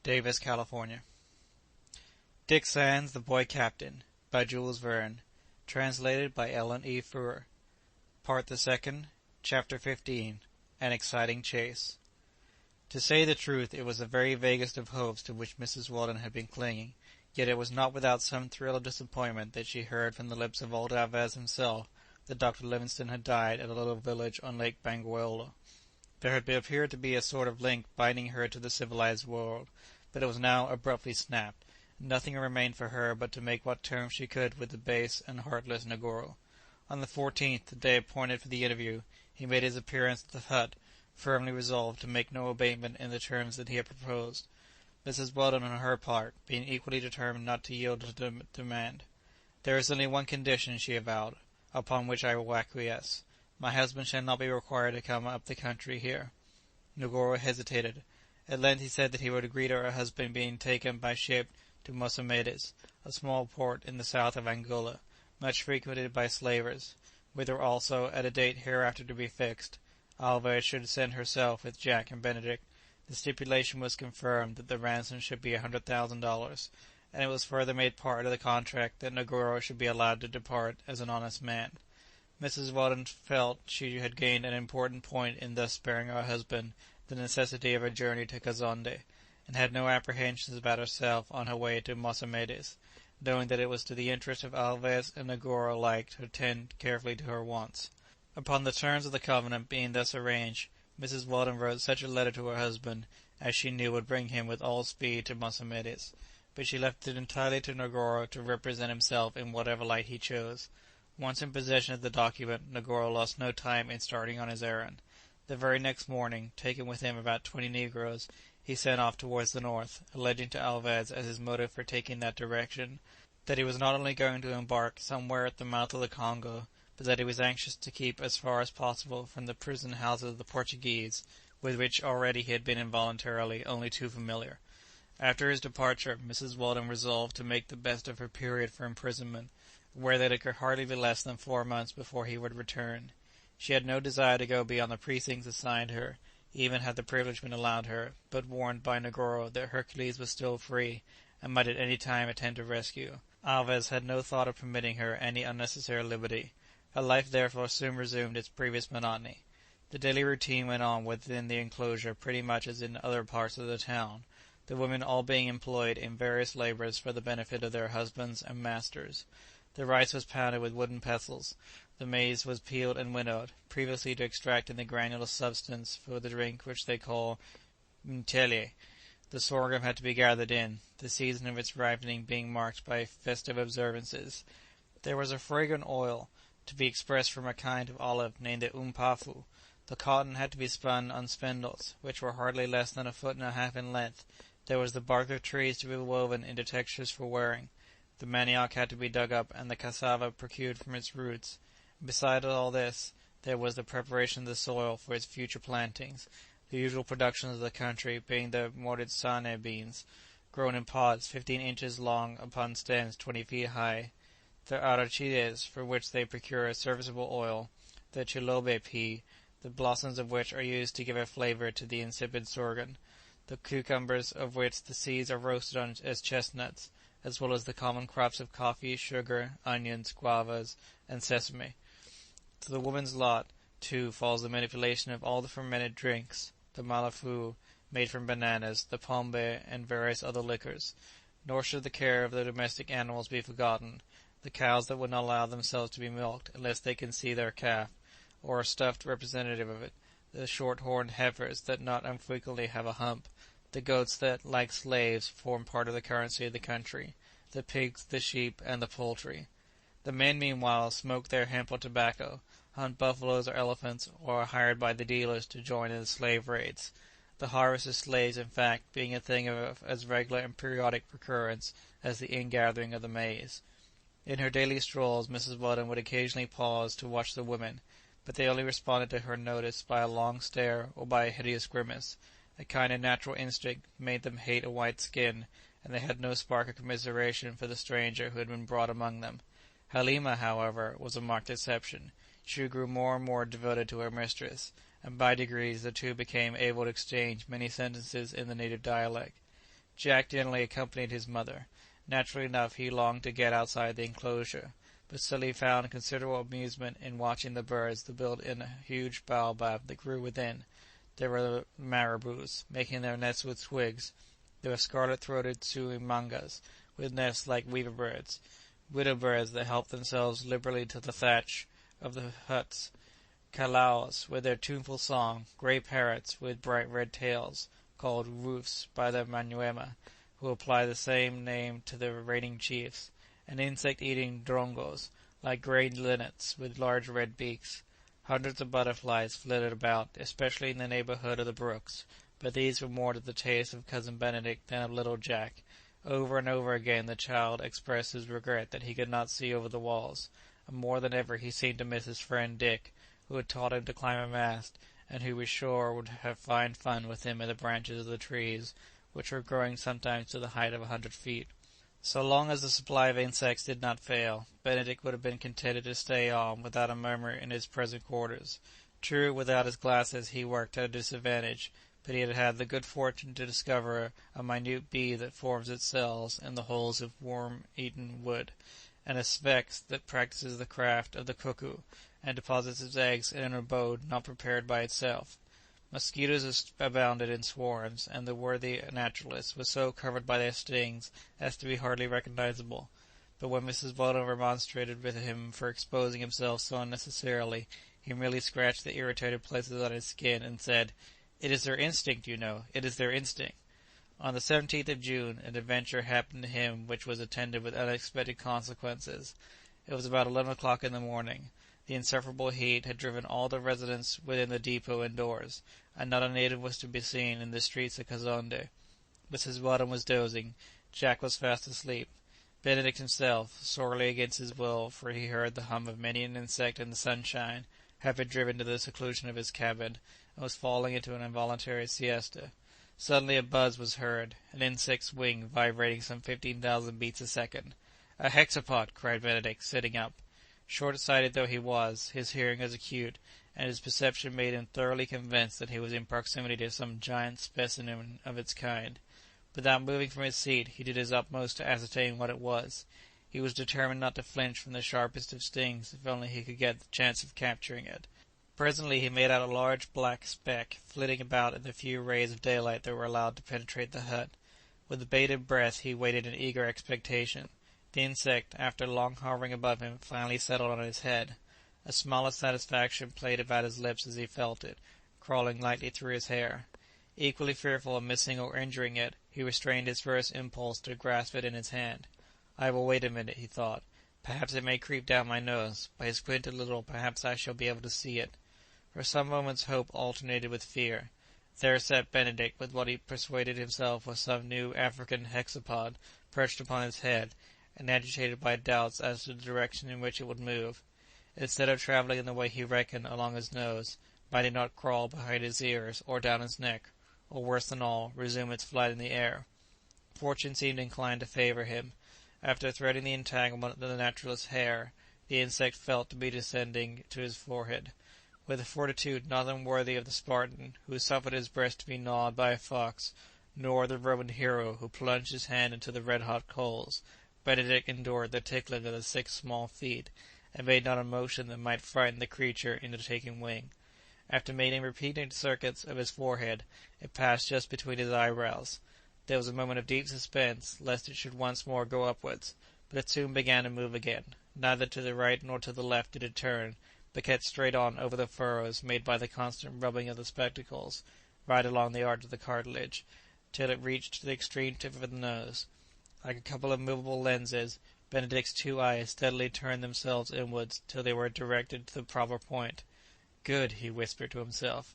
Davis, California. Dick Sands, the Boy Captain, by Jules Verne. Translated by Ellen E. Frewer. Part the Second, Chapter 15. An Exciting Chase. To say the truth, it was the very vaguest of hopes to which Mrs. Weldon had been clinging, yet it was not without some thrill of disappointment that she heard from the lips of old Alvez himself that Dr. Livingstone had died at a little village on Lake Bangweolo. There had appeared to be a sort of link binding her to the civilized world, but it was now abruptly snapped, and nothing remained for her but to make what terms she could with the base and heartless Negoro. On the 14th, the day appointed for the interview, he made his appearance at the hut, firmly resolved to make no abatement in the terms that he had proposed. Mrs. Weldon, on her part, being equally determined not to yield to the demand. "There is only one condition," she avowed, "upon which I will acquiesce. My husband shall not be required to come up the country here." Negoro hesitated. At length he said that he would agree to her husband being taken by ship to Mossamedes, a small port in the south of Angola, much frequented by slavers, whither also, at a date hereafter to be fixed, Alvarez should send herself with Jack and Benedict. The stipulation was confirmed that the ransom should be $100,000, and it was further made part of the contract that Negoro should be allowed to depart as an honest man. Mrs. Weldon felt she had gained an important point in thus sparing her husband the necessity of a journey to Kazonde, and had no apprehensions about herself on her way to Mossamedes, knowing that it was to the interest of Alvez and Negoro alike to attend carefully to her wants. Upon the terms of the covenant being thus arranged, Mrs. Weldon wrote such a letter to her husband as she knew would bring him with all speed to Mossamedes, but she left it entirely to Negoro to represent himself in whatever light he chose. Once in possession of the document, Negoro lost no time in starting on his errand. The very next morning, taking with him about 20 negroes, he set off towards the north, alleging to Alvez as his motive for taking that direction that he was not only going to embark somewhere at the mouth of the Congo, but that he was anxious to keep as far as possible from the prison houses of the Portuguese, with which already he had been involuntarily only too familiar. After his departure, Mrs. Weldon resolved to make the best of her period for imprisonment, aware that it could hardly be less than 4 months before he would return. She had no desire to go beyond the precincts assigned her, even had the privilege been allowed her, but warned by Negoro that Hercules was still free, and might at any time attempt a rescue, Alvez had no thought of permitting her any unnecessary liberty. Her life therefore soon resumed its previous monotony. The daily routine went on within the enclosure pretty much as in other parts of the town, the women all being employed in various labours for the benefit of their husbands and masters. The rice was pounded with wooden pestles, the maize was peeled and winnowed, previously to extracting the granular substance for the drink which they call mtele. The sorghum had to be gathered in, the season of its ripening being marked by festive observances. There was a fragrant oil, to be expressed from a kind of olive named the umpafu. The cotton had to be spun on spindles, which were hardly less than 1.5 feet in length. There was the bark of trees to be woven into textures for wearing. The manioc had to be dug up, and the cassava procured from its roots. Besides all this, there was the preparation of the soil for its future plantings, the usual productions of the country being the moritsane beans, grown in pods 15 inches long upon stems 20 feet high, the arachides, for which they procure a serviceable oil, the chilobe pea, the blossoms of which are used to give a flavour to the insipid sorghum, the cucumbers, of which the seeds are roasted on as chestnuts, as well as the common crops of coffee, sugar, onions, guavas, and sesame. To the woman's lot, too, falls the manipulation of all the fermented drinks, the malafu, made from bananas, the pombe, and various other liquors. Nor should the care of the domestic animals be forgotten. The cows that would not allow themselves to be milked unless they can see their calf, or a stuffed representative of it, the short-horned heifers that not unfrequently have a hump, the goats that, like slaves, form part of the currency of the country, the pigs, the sheep, and the poultry. The men, meanwhile, smoke their hemp or tobacco, hunt buffaloes or elephants, or are hired by the dealers to join in the slave raids. The harvest of slaves, in fact, being a thing of as regular and periodic recurrence as the ingathering of the maize. In her daily strolls, Mrs. Weldon would occasionally pause to watch the women, but they only responded to her notice by a long stare or by a hideous grimace. A kind of natural instinct made them hate a white skin, and they had no spark of commiseration for the stranger who had been brought among them. Halima, however, was a marked exception. She grew more and more devoted to her mistress, and by degrees the two became able to exchange many sentences in the native dialect. Jack generally accompanied his mother. Naturally enough, he longed to get outside the enclosure, but still he found considerable amusement in watching the birds that built in a huge baobab that grew within. There were the marabous, making their nests with twigs. There were scarlet-throated suimangas, with nests like weaver birds, widow birds that helped themselves liberally to the thatch of the huts, calaos with their tuneful song, grey parrots with bright red tails, called roofs by the Manyuema, who apply the same name to the reigning chiefs, and insect-eating drongos, like grey linnets with large red beaks. Hundreds of butterflies flitted about, especially in the neighbourhood of the brooks, but these were more to the taste of Cousin Benedict than of little Jack. Over and over again the child expressed his regret that he could not see over the walls, and more than ever he seemed to miss his friend Dick, who had taught him to climb a mast, and who was sure would have fine fun with him in the branches of the trees, which were growing sometimes to the height of 100 feet. So long as the supply of insects did not fail, Benedict would have been contented to stay on without a murmur in his present quarters. True, without his glasses he worked at a disadvantage, but he had had the good fortune to discover a minute bee that forms its cells in the holes of worm-eaten wood, and a sphex that practices the craft of the cuckoo, and deposits its eggs in an abode not prepared by itself. Mosquitoes abounded in swarms, and the worthy naturalist was so covered by their stings as to be hardly recognizable. But when Mrs. Weldon remonstrated with him for exposing himself so unnecessarily, he merely scratched the irritated places on his skin, and said, "It is their instinct, you know, it is their instinct." On the 17th of June an adventure happened to him which was attended with unexpected consequences. It was about 11 o'clock in the morning. The insufferable heat had driven all the residents within the depot indoors, and not a native was to be seen in the streets of Kazonde. Mrs. Weldon was dozing. Jack was fast asleep. Benedict himself, sorely against his will, for he heard the hum of many an insect in the sunshine, had been driven to the seclusion of his cabin, and was falling into an involuntary siesta. Suddenly a buzz was heard, an insect's wing vibrating some 15,000 beats a second. "A hexapod!" cried Benedict, sitting up. Short-sighted though he was, his hearing was acute, and his perception made him thoroughly convinced that he was in proximity to some giant specimen of its kind. Without moving from his seat, he did his utmost to ascertain what it was. He was determined not to flinch from the sharpest of stings if only he could get the chance of capturing it. Presently he made out a large black speck flitting about in the few rays of daylight that were allowed to penetrate the hut. With bated breath he waited in eager expectation. The insect, after long hovering above him, finally settled on his head. A smile of satisfaction played about his lips as he felt it, crawling lightly through his hair. Equally fearful of missing or injuring it, he restrained his first impulse to grasp it in his hand. "I will wait a minute," he thought. "Perhaps it may creep down my nose. By squint a little, perhaps I shall be able to see it." For some moments hope alternated with fear. There sat Benedict with what he persuaded himself was some new African hexapod perched upon his head, and agitated by doubts as to the direction in which it would move. Instead of travelling in the way he reckoned along his nose, might it not crawl behind his ears, or down his neck, or worse than all, resume its flight in the air? Fortune seemed inclined to favour him. After threading the entanglement of the naturalist's hair, the insect felt to be descending to his forehead. With a fortitude not unworthy of the Spartan who suffered his breast to be gnawed by a fox, nor the Roman hero who plunged his hand into the red-hot coals, Benedict endured the tickling of the 6 small feet, and made not a motion that might frighten the creature into taking wing. After making repeated circuits of his forehead, it passed just between his eyebrows. There was a moment of deep suspense, lest it should once more go upwards, but it soon began to move again. Neither to the right nor to the left did it turn, but kept straight on over the furrows made by the constant rubbing of the spectacles, right along the arch of the cartilage, till it reached the extreme tip of the nose. Like a couple of movable lenses, Benedict's 2 eyes steadily turned themselves inwards till they were directed to the proper point. "Good," he whispered to himself.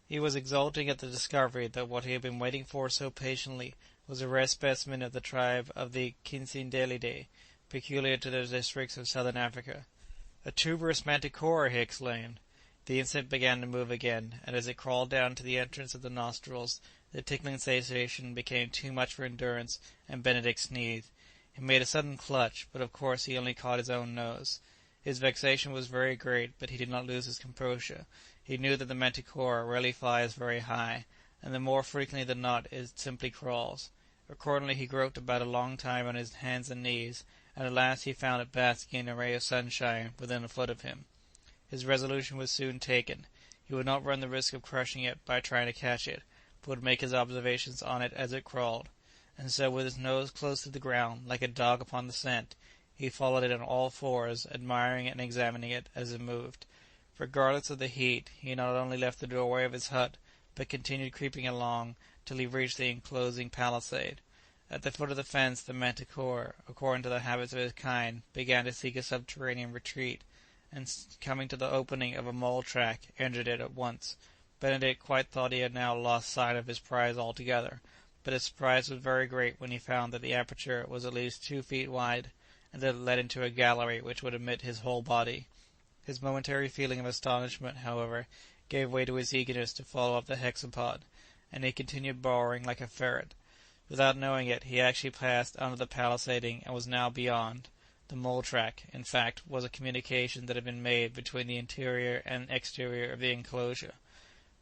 He was exulting at the discovery that what he had been waiting for so patiently was a rare specimen of the tribe of the Cincindelidae, peculiar to the districts of southern Africa. "A tuberous manticora!" he exclaimed. The insect began to move again, and as it crawled down to the entrance of the nostrils, the tickling sensation became too much for endurance, and Benedict sneezed. He made a sudden clutch, but of course he only caught his own nose. His vexation was very great, but he did not lose his composure. He knew that the manticora rarely flies very high, and that more frequently than not it simply crawls. Accordingly he groped about a long time on his hands and knees, and at last he found it basking in a ray of sunshine within a foot of him. His resolution was soon taken. He would not run the risk of crushing it by trying to catch it, but would make his observations on it as it crawled. And so, with his nose close to the ground, like a dog upon the scent, he followed it on all fours, admiring and examining it as it moved. Regardless of the heat, he not only left the doorway of his hut, but continued creeping along till he reached the enclosing palisade. At the foot of the fence the manticore, according to the habits of his kind, began to seek a subterranean retreat, and coming to the opening of a mole track, entered it at once. Benedict quite thought he had now lost sight of his prize altogether, but his surprise was very great when he found that the aperture was at least 2 feet wide, and that it led into a gallery which would admit his whole body. His momentary feeling of astonishment, however, gave way to his eagerness to follow up the hexapod, and he continued burrowing like a ferret. Without knowing it, he actually passed under the palisading and was now beyond. The mole track, in fact, was a communication that had been made between the interior and exterior of the enclosure.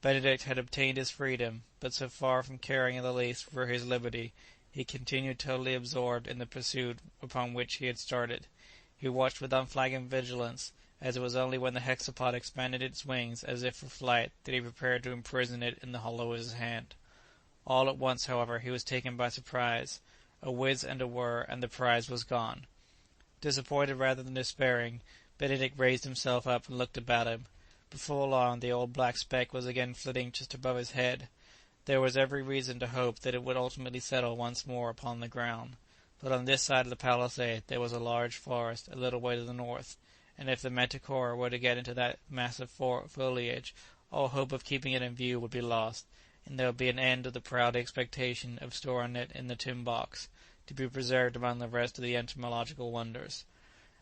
Benedict had obtained his freedom, but so far from caring in the least for his liberty, he continued totally absorbed in the pursuit upon which he had started. He watched with unflagging vigilance, as it was only when the hexapod expanded its wings as if for flight that he prepared to imprison it in the hollow of his hand. All at once, however, he was taken by surprise. A whiz and a whir, and the prize was gone. Disappointed rather than despairing, Benedict raised himself up and looked about him. Before long the old black speck was again flitting just above his head. There was every reason to hope that it would ultimately settle once more upon the ground. But on this side of the palisade there was a large forest a little way to the north, and if the manticore were to get into that mass of foliage, all hope of keeping it in view would be lost, and there would be an end of the proud expectation of storing it in the tin box, to be preserved among the rest of the entomological wonders.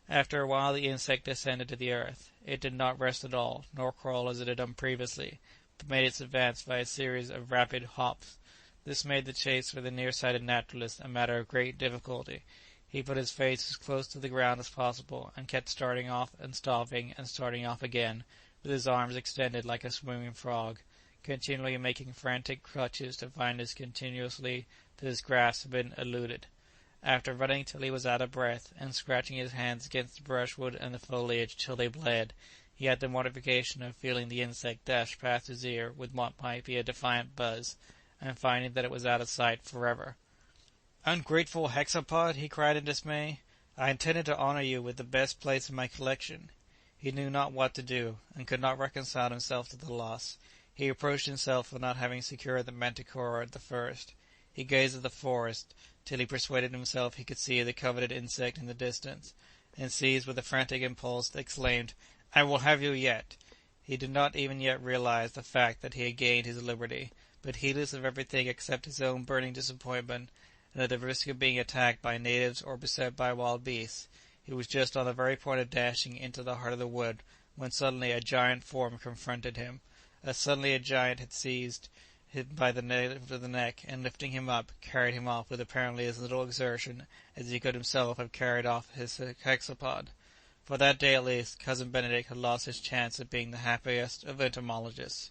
After a while the insect descended to the earth. It did not rest at all, nor crawl as it had done previously, but made its advance by a series of rapid hops. This made the chase for the near-sighted naturalist a matter of great difficulty. He put his face as close to the ground as possible, and kept starting off and stopping and starting off again, with his arms extended like a swimming frog, continually making frantic clutches to find as continuously that his grasp had been eluded. After running till he was out of breath, and scratching his hands against the brushwood and the foliage till they bled, he had the mortification of feeling the insect dash past his ear with what might be a defiant buzz, and finding that it was out of sight forever. "Ungrateful hexapod!" he cried in dismay. "I intended to honour you with the best place in my collection." He knew not what to do, and could not reconcile himself to the loss. He reproached himself for not having secured the manticore at the first. He gazed at the forest, till he persuaded himself he could see the coveted insect in the distance, and seized with a frantic impulse, exclaimed, "I will have you yet!" He did not even yet realize the fact that he had gained his liberty, but heedless of everything except his own burning disappointment, and at the risk of being attacked by natives or beset by wild beasts, he was just on the very point of dashing into the heart of the wood, when suddenly a giant form confronted him. As suddenly a giant had seized him by the nape of the neck, and lifting him up, carried him off with apparently as little exertion as he could himself have carried off his hexapod. For that day at least, Cousin Benedict had lost his chance of being the happiest of entomologists.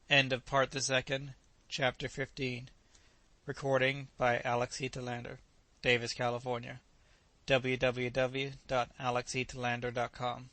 End of Part the Second, Chapter 15. Recording by Alex E. Talander, Davis, California. www.alexetalander.com